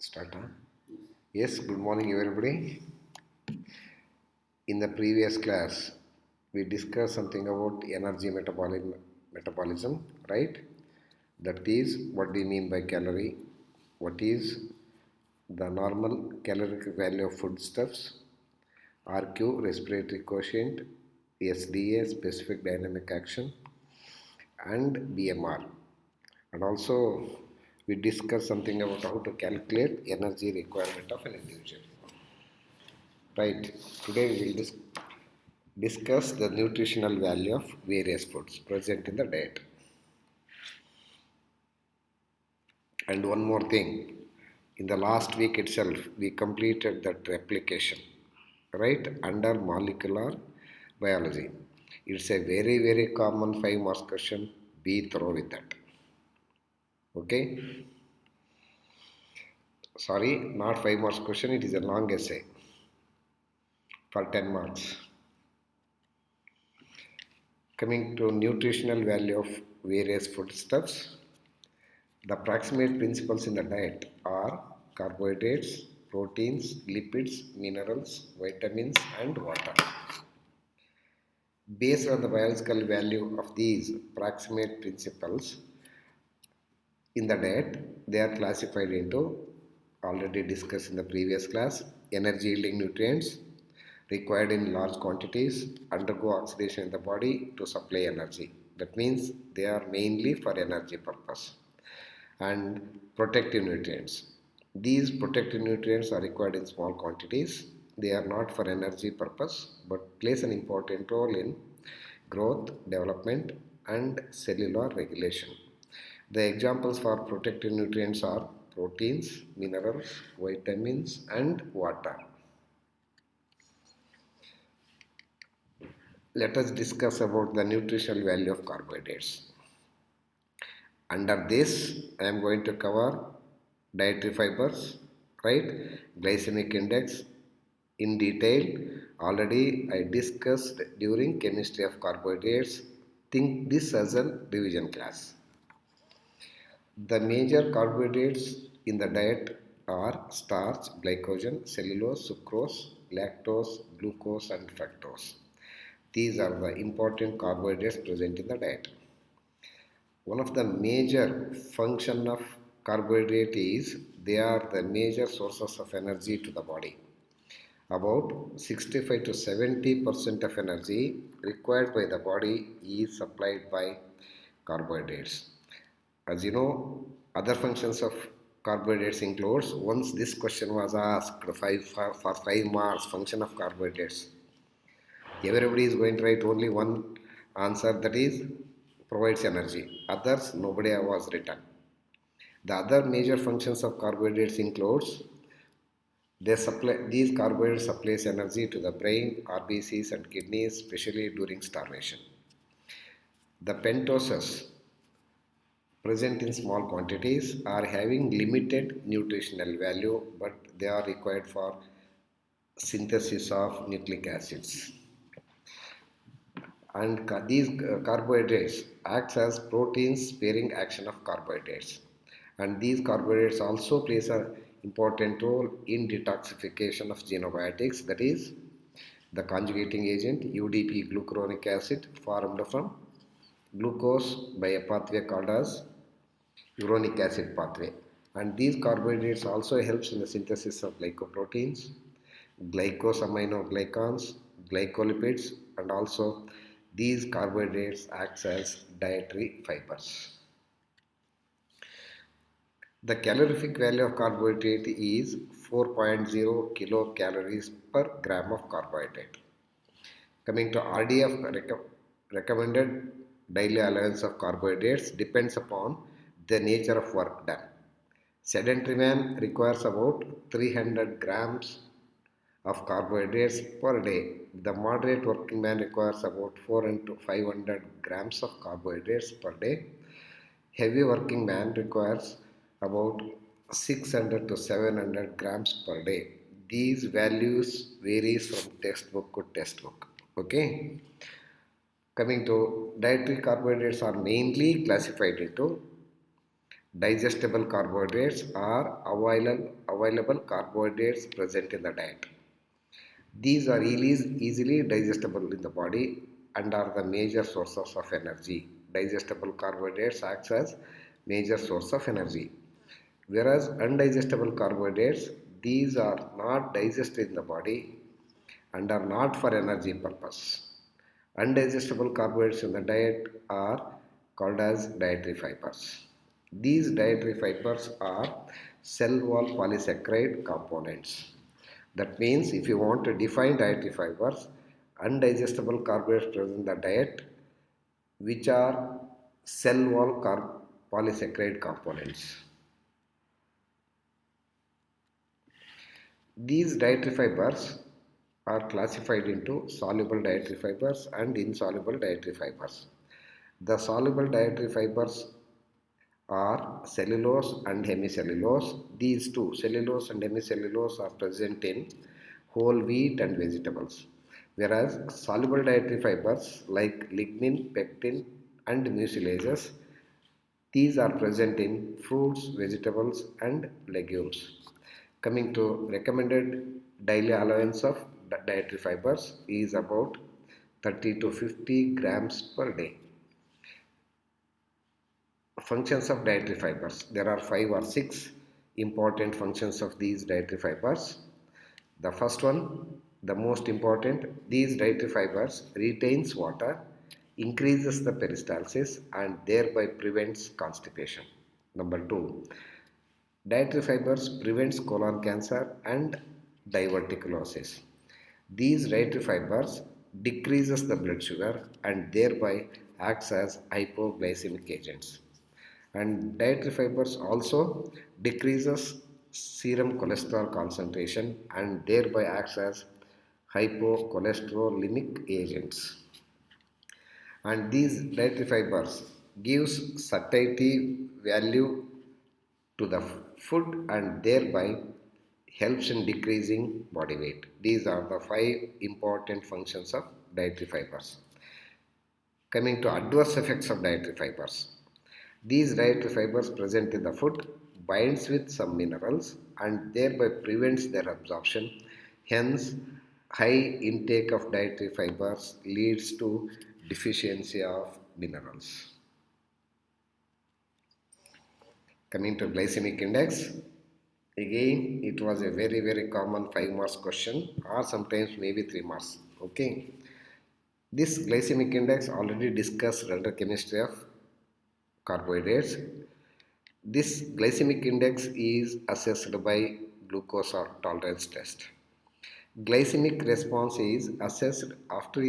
Start, huh? Yes, good morning, everybody. In the previous class, we discussed something about energy metabolism, right? That is, what do you mean by calorie? What is the normal caloric value of foodstuffs? RQ, respiratory quotient, SDA, specific dynamic action, and BMR. And also, we discussed something about how to calculate energy requirement of an individual. Right. Today we will discuss the nutritional value of various foods present in the diet. And one more thing, in the last week itself, we completed that replication, right, under molecular biology. It's a very common 5 marks question. Be thorough with that. Okay? Sorry, not 5 marks question, it is a long essay for 10 marks. Coming to nutritional value of various foodstuffs, the approximate principles in the diet are carbohydrates, proteins, lipids, minerals, vitamins, and water. Based on the biological value of these approximate principles in the diet, they are classified into, already discussed in the previous class, energy yielding nutrients required in large quantities undergo oxidation in the body to supply energy. That means they are mainly for energy purpose. And protective nutrients. These protective nutrients are required in small quantities. They are not for energy purpose but plays an important role in growth, development, and cellular regulation. The examples for protective nutrients are proteins, minerals, vitamins, and water. Let us discuss about the nutritional value of carbohydrates. Under this, I am going to cover dietary fibers, right? Glycemic index in detail. Already I discussed during chemistry of carbohydrates. Think this as a revision class. The major carbohydrates in the diet are starch, glycogen, cellulose, sucrose, lactose, glucose, and fructose. These are the important carbohydrates present in the diet. One of the major function of carbohydrate is they are the major sources of energy to the body. About 65 to 70% of energy required by the body is supplied by carbohydrates. As you know, other functions of carbohydrates includes, once this question was asked for 5 marks, function of carbohydrates, everybody is going to write only one answer, that is provides energy. Others, nobody was written. The other major functions of carbohydrates includes these carbohydrates supplies energy to the brain, RBCs, and kidneys, especially during starvation. The pentoses present in small quantities are having limited nutritional value, but they are required for synthesis of nucleic acids. And these carbohydrates acts as protein sparing action of carbohydrates, and these carbohydrates also plays an important role in detoxification of xenobiotics, that is the conjugating agent UDP glucuronic acid formed from glucose by a pathway called as uronic acid pathway. And these carbohydrates also helps in the synthesis of glycoproteins, glycosaminoglycans, glycolipids, and also these carbohydrates acts as dietary fibers. The calorific value of carbohydrate is 4.0 kilocalories per gram of carbohydrate. Coming to RDF, recommended daily allowance of carbohydrates depends upon the nature of work done. Sedentary man requires about 300 grams of carbohydrates per day. The moderate working man requires about 400 to 500 grams of carbohydrates per day. Heavy working man requires about 600 to 700 grams per day. These values varies from textbook to textbook. Okay. Coming to dietary carbohydrates are mainly classified into Digestible carbohydrates are available carbohydrates present in the diet. These are easily digestible in the body and are the major sources of energy. Digestible carbohydrates acts as major source of energy. Whereas undigestible carbohydrates, these are not digested in the body and are not for energy purpose. Undigestible carbohydrates in the diet are called as dietary fibers. These dietary fibers are cell wall polysaccharide components. That means if you want to define dietary fibers, undigestible carbohydrates present in the diet which are cell wall polysaccharide components. These dietary fibers are classified into soluble dietary fibers and insoluble dietary fibers. The soluble dietary fibers are cellulose and hemicellulose. These two, cellulose and hemicellulose, are present in whole wheat and vegetables. Whereas soluble dietary fibers like lignin, pectin and mucilages, these are present in fruits, vegetables and legumes. Coming to recommended daily allowance of dietary fibers is about 30 to 50 grams per day. Functions of dietary fibers. There are 5 or 6 important functions of these dietary fibers. The first one, the most important, these dietary fibers retains water, increases the peristalsis and thereby prevents constipation. Number 2, dietary fibers prevents colon cancer and diverticulosis. These dietary fibers decreases the blood sugar and thereby acts as hypoglycemic agents. And dietary fibers also decreases serum cholesterol concentration and thereby acts as hypocholesterolemic agents. And these dietary fibers gives satiety value to the food and thereby helps in decreasing body weight. These are the 5 important functions of dietary fibers. Coming to adverse effects of dietary fibers. These dietary fibers present in the food binds with some minerals and thereby prevents their absorption. Hence, high intake of dietary fibers leads to deficiency of minerals. Coming to glycemic index, again it was a very common 5 marks question or sometimes maybe 3 marks. Okay, this glycemic index already discussed under chemistry of carbohydrates. This glycemic index is assessed by glucose tolerance test. Glycemic response is assessed after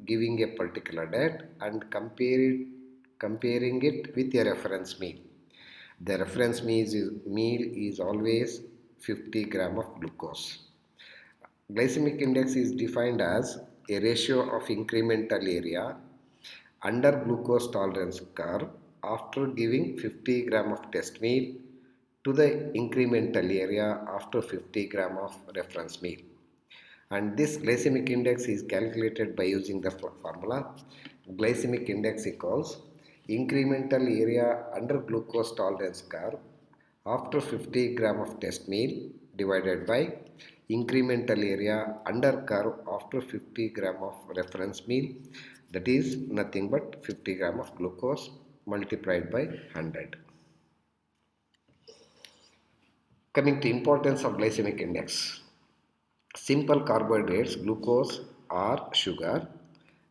giving a particular diet and comparing it with a reference meal. The reference meal is always 50 gram of glucose. Glycemic index is defined as a ratio of incremental area under glucose tolerance curve after giving 50 gram of test meal to the incremental area after 50 gram of reference meal. And this glycemic index is calculated by using the formula glycemic index equals incremental area under glucose tolerance curve after 50 gram of test meal divided by incremental area under curve after 50 gram of reference meal, that is nothing but 50 gram of glucose multiplied by 100. Coming to importance of glycemic index. Simple carbohydrates, glucose or sugar,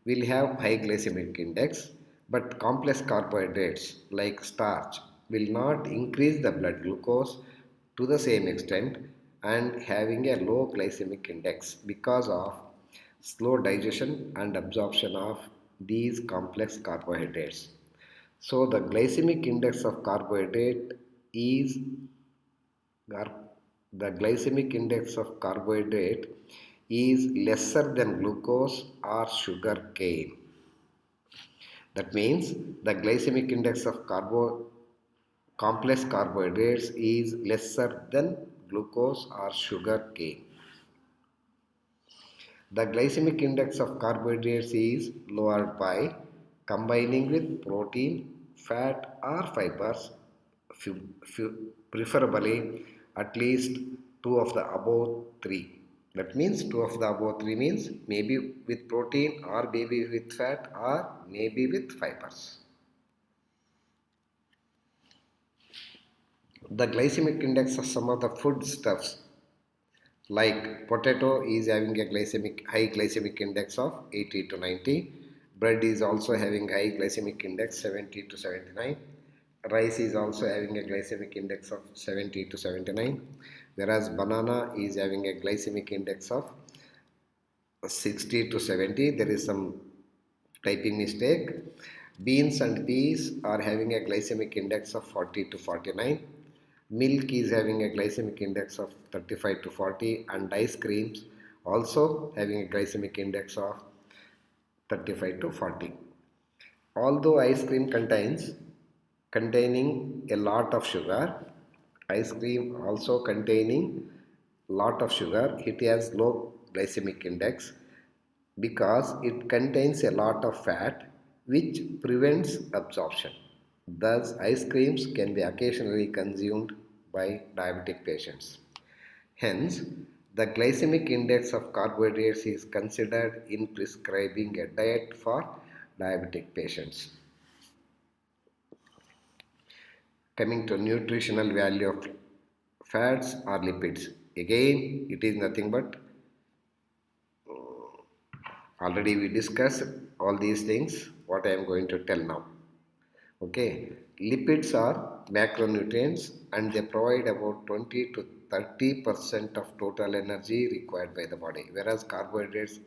will have high glycemic index, but complex carbohydrates like starch will not increase the blood glucose to the same extent and having a low glycemic index because of slow digestion and absorption of these complex carbohydrates. So the glycemic index of carbohydrate is the glycemic index of carbohydrate is lesser than glucose or sugar cane. That means the glycemic index of complex carbohydrates is lesser than glucose or sugar cane. The glycemic index of carbohydrates is lowered by combining with protein, fat or preferably at least two of the above three. That means two of the above three means maybe with protein or maybe with fat or maybe with fibers. The glycemic index of some of the foodstuffs like potato is having a high glycemic index of 80 to 90. Bread is also having high glycemic index 70 to 79. Rice is also having a glycemic index of 70 to 79. Whereas banana is having a glycemic index of 60 to 70. There is some typing mistake. Beans and peas are having a glycemic index of 40 to 49. Milk is having a glycemic index of 35 to 40, and ice creams also having a glycemic index of 35 to 40. Although ice cream containing a lot of sugar, ice cream also containing lot of sugar, it has low glycemic index because it contains a lot of fat which prevents absorption. Thus, ice creams can be occasionally consumed by diabetic patients. Hence, the glycemic index of carbohydrates is considered in prescribing a diet for diabetic patients. Coming to nutritional value of fats or lipids. Again, it is nothing but already we discussed all these things what I am going to tell now. Okay, lipids are macronutrients and they provide about 20 to 30% of total energy required by the body, whereas carbohydrates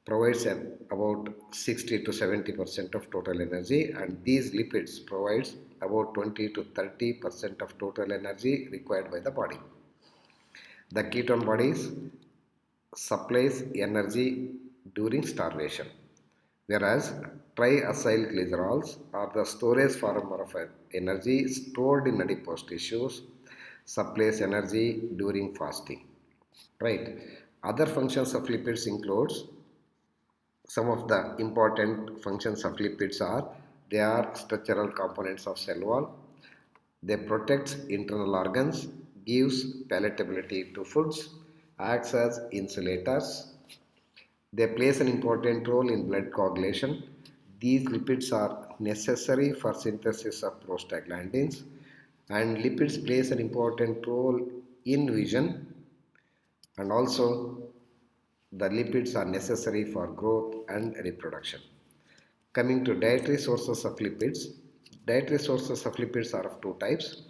provides about 60 to 70% of total energy, and these lipids provides about 20 to 30% of total energy required by the body. The ketone bodies supplies energy during starvation, whereas triacylglycerols are the storage form of energy stored in adipose tissues, supplies energy during fasting. Right. Other functions of lipids includes some of the important functions of lipids are they are structural components of cell wall. They protect internal organs, gives palatability to foods, acts as insulators. They plays an important role in blood coagulation. These lipids are necessary for synthesis of prostaglandins, and lipids plays an important role in vision, and also the lipids are necessary for growth and reproduction. Coming to dietary sources of lipids, dietary sources of lipids are of two types,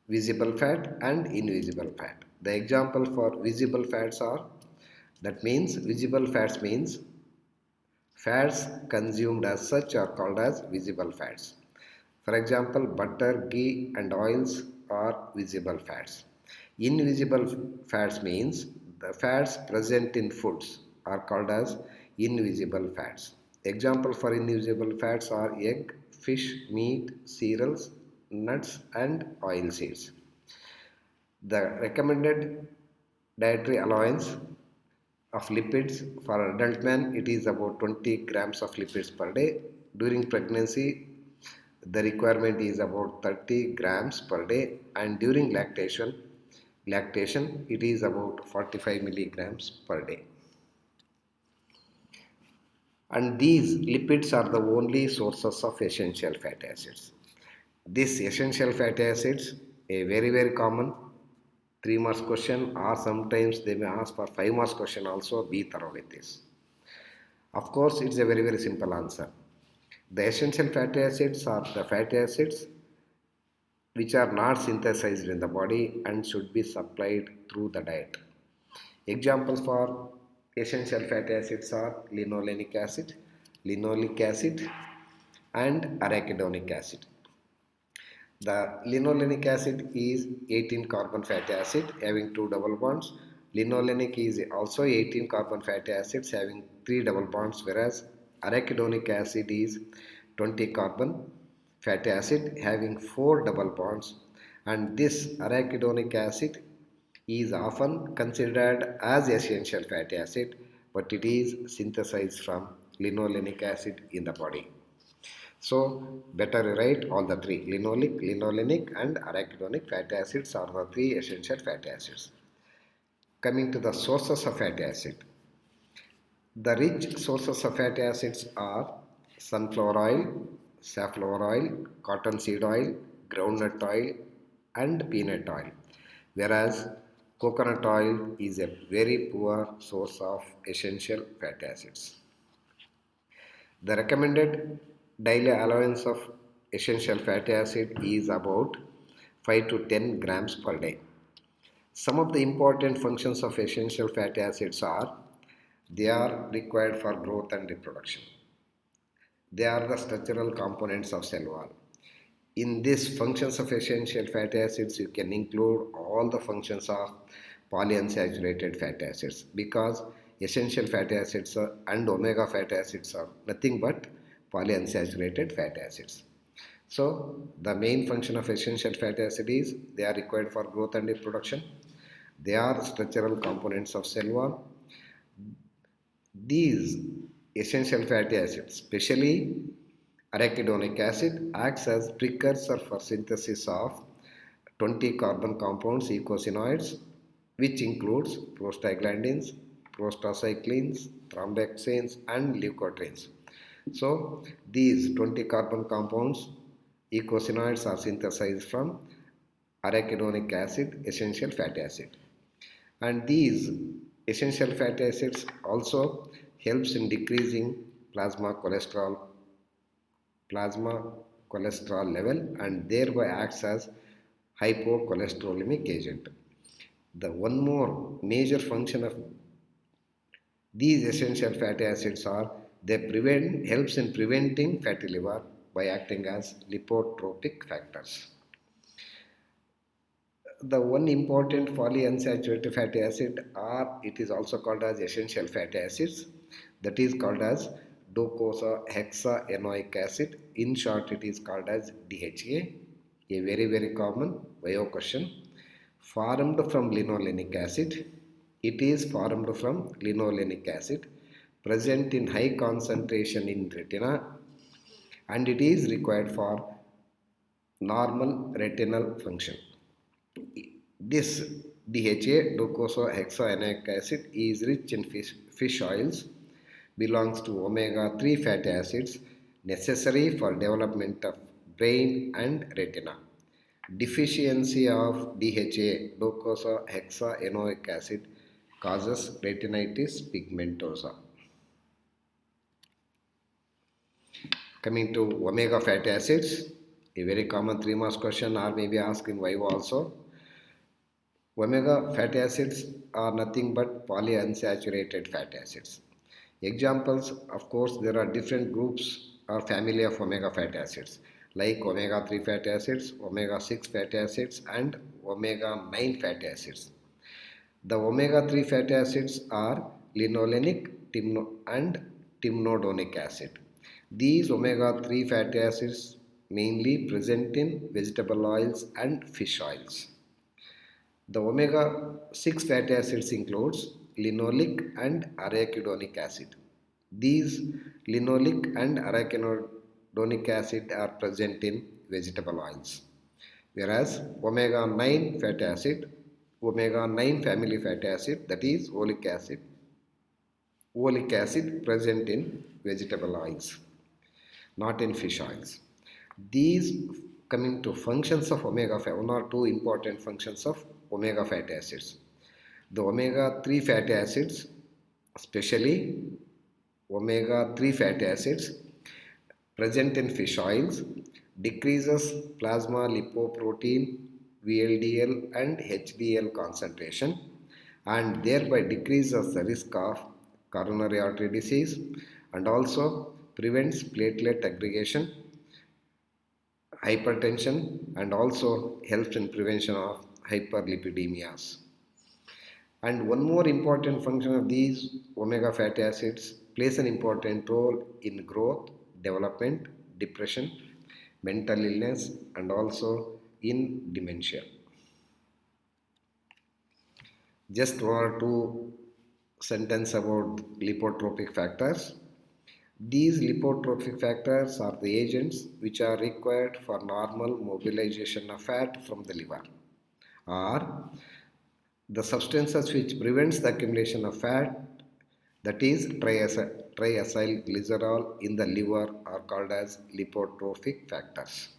visible fat and invisible fat. The example for visible fats are, that means visible fats means fats consumed as such are called as visible fats. For example, butter, ghee and oils are visible fats. Invisible fats means the fats present in foods are called as invisible fats. Example for invisible fats are egg, fish, meat, cereals, nuts and oil seeds. The recommended dietary allowance of lipids for adult man, it is about 20 grams of lipids per day. During pregnancy, the requirement is about 30 grams per day, and during lactation it is about 45 milligrams per day. And these lipids are the only sources of essential fatty acids. These essential fatty acids, a very common 3 marks question, or sometimes they may ask for 5 marks question also. Be thorough with this. Of course, it's a very simple answer. The essential fatty acids are the fatty acids which are not synthesized in the body and should be supplied through the diet. Examples for essential fatty acids are linoleic acid and arachidonic acid. The linoleic acid is 18 carbon fatty acid having 2 double bonds. Linoleic is also 18 carbon fatty acids having 3 double bonds, whereas arachidonic acid is 20 carbon fatty acid having 4 double bonds, and this arachidonic acid is often considered as essential fatty acid, but it is synthesized from linoleic acid in the body. So better write all the three: linoleic, linolenic and arachidonic fatty acids are the three essential fatty acids. Coming to the sources of fatty acid. The rich sources of fatty acids are sunflower oil, safflower oil, cottonseed oil, groundnut oil, and peanut oil. Whereas coconut oil is a very poor source of essential fatty acids. The recommended daily allowance of essential fatty acid is about 5 to 10 grams per day. Some of the important functions of essential fatty acids are: they are required for growth and reproduction. They are the structural components of cell wall. In these functions of essential fatty acids, you can include all the functions of polyunsaturated fatty acids, because essential fatty acids and omega fatty acids are nothing but polyunsaturated fatty acids. So, the main function of essential fatty acid is they are required for growth and reproduction. They are structural components of cell wall. These essential fatty acids, especially arachidonic acid, acts as precursor for synthesis of 20 carbon compounds eicosanoids, which includes prostaglandins, prostacyclins, thromboxanes, and leukotrienes. So these 20 carbon compounds eicosanoids are synthesized from arachidonic acid, essential fatty acid. And these essential fatty acids also helps in decreasing plasma cholesterol level, and thereby acts as hypocholesterolemic agent. The one more major function of these essential fatty acids are they helps in preventing fatty liver by acting as lipotropic factors. The one important polyunsaturated fatty acid, or it is also called as essential fatty acids, that is called as docosahexaenoic acid. In short, it is called as DHA, a very common bio question. Formed from linolenic acid. It is formed from linolenic acid, present in high concentration in retina, and it is required for normal retinal function. This DHA, docosahexaenoic acid, is rich in fish oils, belongs to omega-3 fatty acids necessary for development of brain and retina. Deficiency of DHA, docosahexaenoic acid, causes retinitis pigmentosa. Coming to omega fatty acids, a very common 3 marks question, or maybe asked in Viva also. Omega fatty acids are nothing but polyunsaturated fatty acids. Examples, of course, there are different groups or family of omega fatty acids like omega-3 fatty acids, omega-6 fatty acids, and omega-9 fatty acids. The omega-3 fatty acids are linolenic and timnodonic acid. These omega-3 fatty acids mainly present in vegetable oils and fish oils. The omega-6 fatty acids includes linoleic and arachidonic acid. These linoleic and arachidonic acid are present in vegetable oils. Whereas omega-9 fatty acid, omega-9 family fatty acid, that is oleic acid present in vegetable oils, not in fish oils. These, coming to functions of omega, one or two important functions of omega fatty acids. The omega-3 fatty acids, especially omega-3 fatty acids present in fish oils, decreases plasma lipoprotein, VLDL and HDL concentration, and thereby decreases the risk of coronary artery disease, and also prevents platelet aggregation, hypertension, and also helps in prevention of hyperlipidemias. And one more important function of these omega fatty acids plays an important role in growth, development, depression, mental illness, and also in dementia. Just one or two sentences about lipotropic factors. These lipotrophic factors are the agents which are required for normal mobilization of fat from the liver, or the substances which prevents the accumulation of fat, that is triacylglycerol in the liver, are called as lipotrophic factors.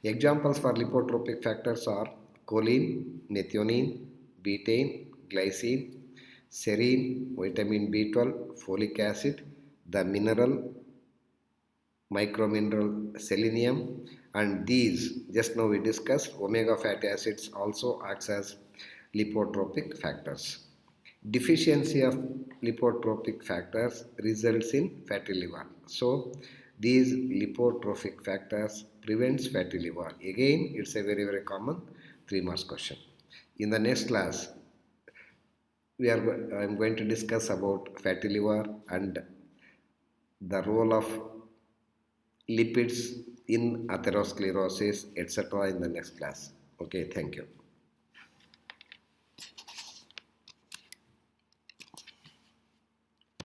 Examples for lipotrophic factors are choline, methionine, betaine, glycine, serine, vitamin B12, folic acid, the mineral micromineral selenium, and these just now we discussed omega fatty acids also acts as lipotropic factors. Deficiency of lipotrophic factors results in fatty liver. So these lipotrophic factors prevents fatty liver. Again, it's a very common 3 marks question. In the next class, I'm going to discuss about fatty liver and the role of lipids in atherosclerosis, etc. in the next class. Okay, thank you.